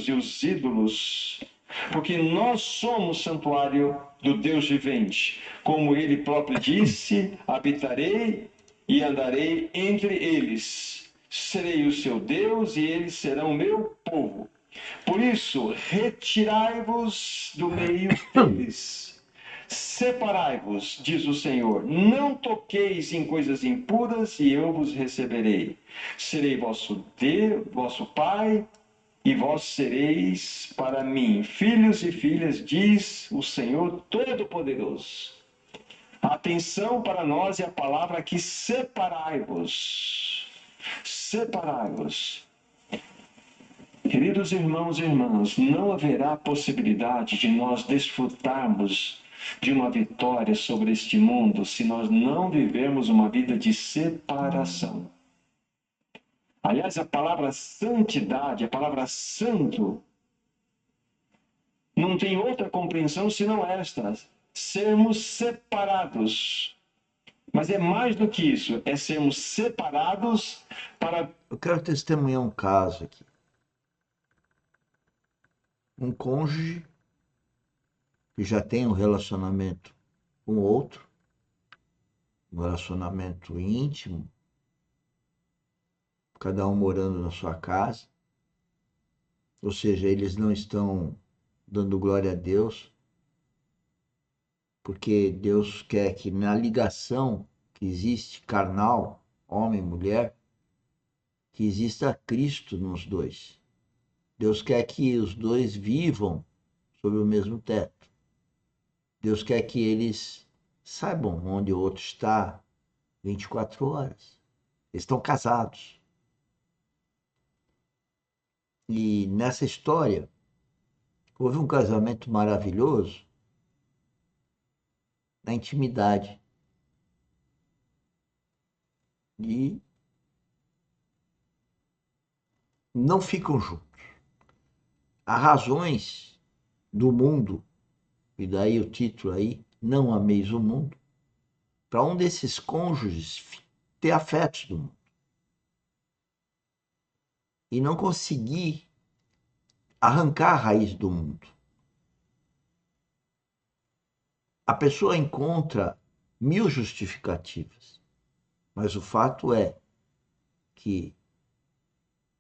e os ídolos, porque nós somos santuário do Deus vivente. Como ele próprio disse, habitarei e andarei entre eles. Serei o seu Deus e eles serão o meu povo. Por isso, retirai-vos do meio deles. Separai-vos, diz o Senhor, não toqueis em coisas impuras e eu vos receberei. Serei vosso Deus, vosso Pai, e vós sereis para mim filhos e filhas, diz o Senhor Todo-Poderoso. Atenção para nós é a palavra aqui, separai-vos. Separai-vos. Queridos irmãos e irmãs, não haverá possibilidade de nós desfrutarmos de uma vitória sobre este mundo se nós não vivermos uma vida de separação. Aliás, a palavra santidade, a palavra santo, não tem outra compreensão senão esta: sermos separados. Mas é mais do que isso, é sermos separados para. Eu quero testemunhar um caso aqui. Um cônjuge que já tem um relacionamento com outro, um relacionamento íntimo, cada um morando na sua casa, ou seja, eles não estão dando glória a Deus, porque Deus quer que na ligação que existe, carnal, homem e mulher, que exista Cristo nos dois. Deus quer que os dois vivam sob o mesmo teto. Deus quer que eles saibam onde o outro está 24 horas. Eles estão casados. E nessa história, houve um casamento maravilhoso na intimidade. E não ficam juntos. Há razões do mundo, e daí o título aí, Não Ameis o Mundo, para um desses cônjuges ter afetos do mundo. E não conseguir arrancar a raiz do mundo. A pessoa encontra 1000 justificativas, mas o fato é que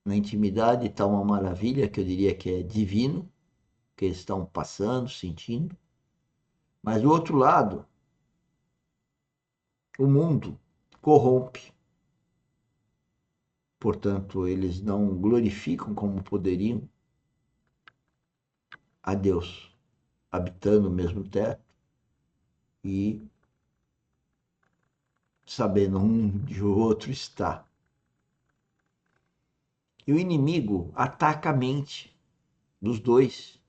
na intimidade está uma maravilha que eu diria que é divino, que eles estão passando, sentindo, mas do outro lado, o mundo corrompe. Portanto, eles não glorificam como poderiam a Deus, habitando o mesmo teto e sabendo onde o outro está. E o inimigo ataca a mente dos dois,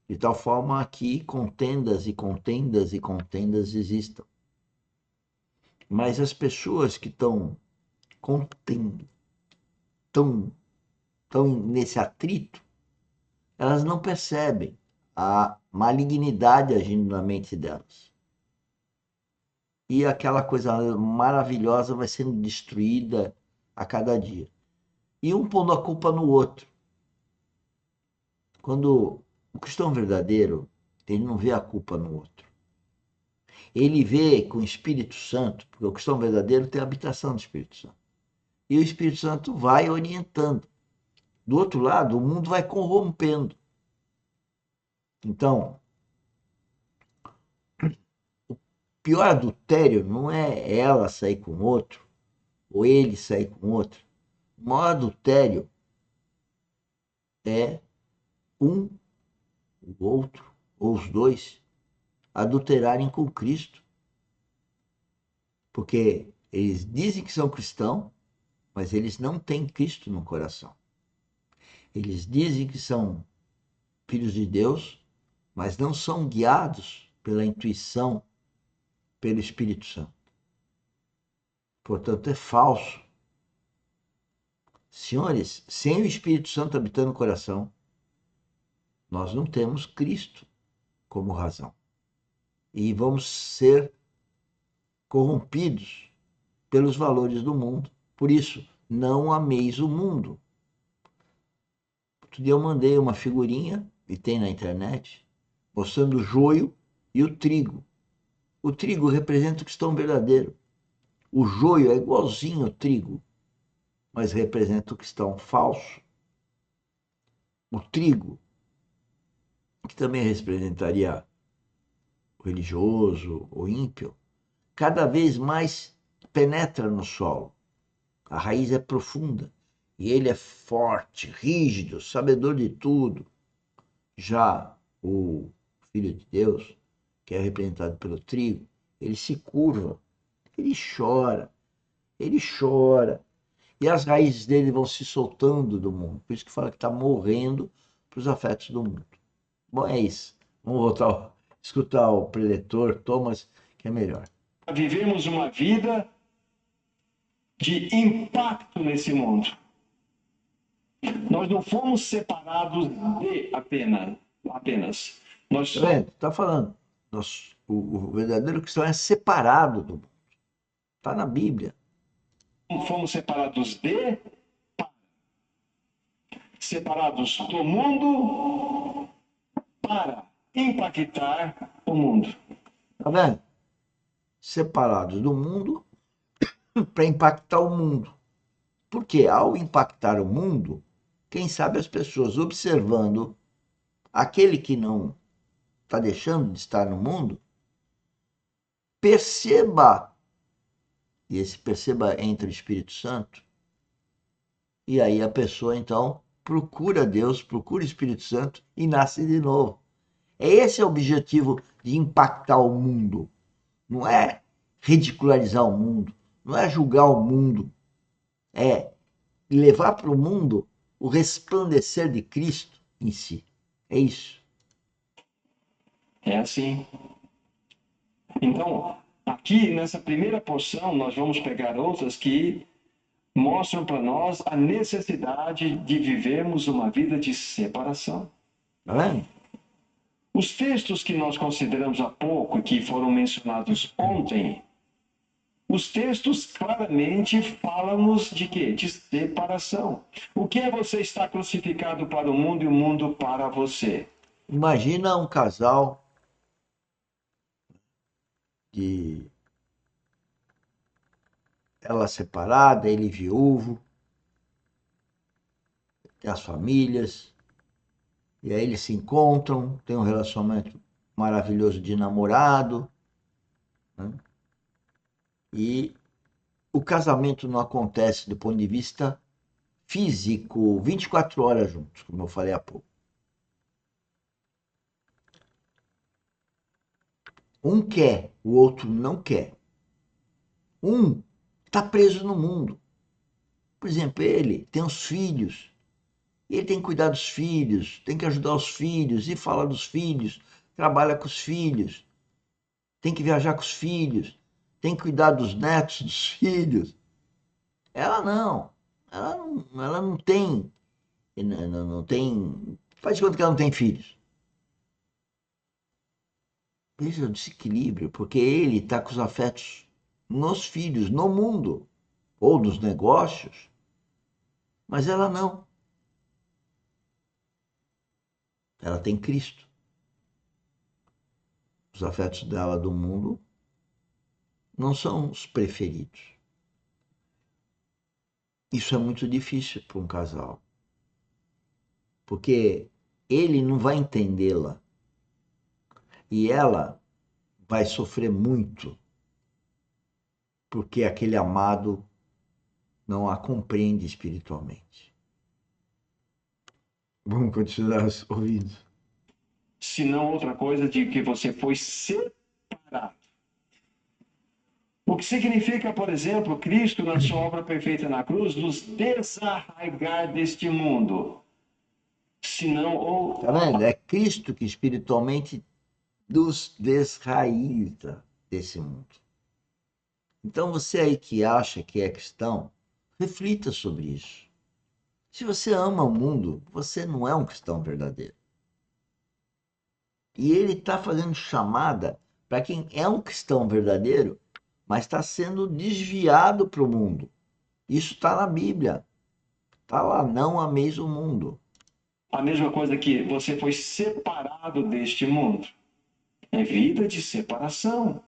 de tal forma que contendas e contendas e contendas existam. Mas as pessoas que estão nesse atrito, elas não percebem a malignidade agindo na mente delas. E aquela coisa maravilhosa vai sendo destruída a cada dia. E um pondo a culpa no outro. Quando o cristão verdadeiro, ele não vê a culpa no outro. Ele vê com o Espírito Santo, porque o cristão verdadeiro tem a habitação do Espírito Santo. E o Espírito Santo vai orientando. Do outro lado, o mundo vai corrompendo. Então, o pior adultério não é ela sair com outro, ou ele sair com outro. O maior adultério é um, o outro, ou os dois, adulterarem com Cristo. Porque eles dizem que são cristãos, mas eles não têm Cristo no coração. Eles dizem que são filhos de Deus, mas não são guiados pela intuição, pelo Espírito Santo. Portanto, é falso. Senhores, sem o Espírito Santo habitando no coração, nós não temos Cristo como razão. E vamos ser corrompidos pelos valores do mundo. Por isso, não ameis o mundo. Outro dia eu mandei uma figurinha, e tem na internet, mostrando o joio e o trigo. O trigo representa o cristão verdadeiro. O joio é igualzinho ao trigo, mas representa o cristão falso. O trigo, que também representaria o religioso, o ímpio, cada vez mais penetra no solo. A raiz é profunda e ele é forte, rígido, sabedor de tudo. Já o Filho de Deus, que é representado pelo trigo, ele se curva, ele chora, ele chora. E as raízes dele vão se soltando do mundo. Por isso que fala que está morrendo para os afetos do mundo. Bom, é isso. Vamos voltar a escutar o preletor Thomas, que é melhor. Vivemos uma vida de impacto nesse mundo. Nós não fomos separados de apenas. Nós Tá vendo? Tá falando. O verdadeiro cristão é separado do mundo. Está na Bíblia. fomos separados do mundo para impactar o mundo. Tá vendo? Separados do mundo para impactar o mundo. Porque ao impactar o mundo, quem sabe as pessoas observando aquele que não está deixando de estar no mundo, perceba, e esse perceba entra o Espírito Santo, e aí a pessoa então procura Deus, procura o Espírito Santo e nasce de novo. Esse é o objetivo de impactar o mundo. Não é ridicularizar o mundo, não é julgar o mundo, é levar para o mundo o resplandecer de Cristo em si. É isso. É assim. Então, aqui nessa primeira porção, nós vamos pegar outras que mostram para nós a necessidade de vivermos uma vida de separação. Tá vendo? Os textos que nós consideramos há pouco, que foram mencionados ontem, os textos claramente falam-nos de quê? De separação. O que é você estar crucificado para o mundo e o mundo para você? Imagina um casal de ela separada, ele viúvo, tem as famílias, e aí eles se encontram, tem um relacionamento maravilhoso de namorado, né? E o casamento não acontece do ponto de vista físico 24 horas juntos, como eu falei há pouco. Um quer, o outro não quer. Um está preso no mundo. Por exemplo, ele tem os filhos. Ele tem que cuidar dos filhos, tem que ajudar os filhos, e fala dos filhos, trabalha com os filhos, tem que viajar com os filhos, tem que cuidar dos netos dos filhos. Ela não. Ela não tem. Não tem. Faz de conta que ela não tem filhos. Esse é o desequilíbrio, porque ele está com os afetos nos filhos, no mundo, ou nos negócios, mas ela não. Ela tem Cristo. Os afetos dela do mundo não são os preferidos. Isso é muito difícil para um casal, porque ele não vai entendê-la e ela vai sofrer muito, porque aquele amado não a compreende espiritualmente. Vamos continuar ouvindo. Se não outra coisa de que você foi separado. O que significa, por exemplo, Cristo, na sua obra perfeita na cruz, nos desarraigar deste mundo. Senão, ou... Tá vendo? É Cristo que espiritualmente nos desraiza desse mundo. Então você aí que acha que é cristão, reflita sobre isso. Se você ama o mundo, você não é um cristão verdadeiro. E ele está fazendo chamada para quem é um cristão verdadeiro, mas está sendo desviado para o mundo. Isso está na Bíblia. Está lá, não ameis o mundo. a mesma coisa que você foi separado deste mundo. É vida de separação.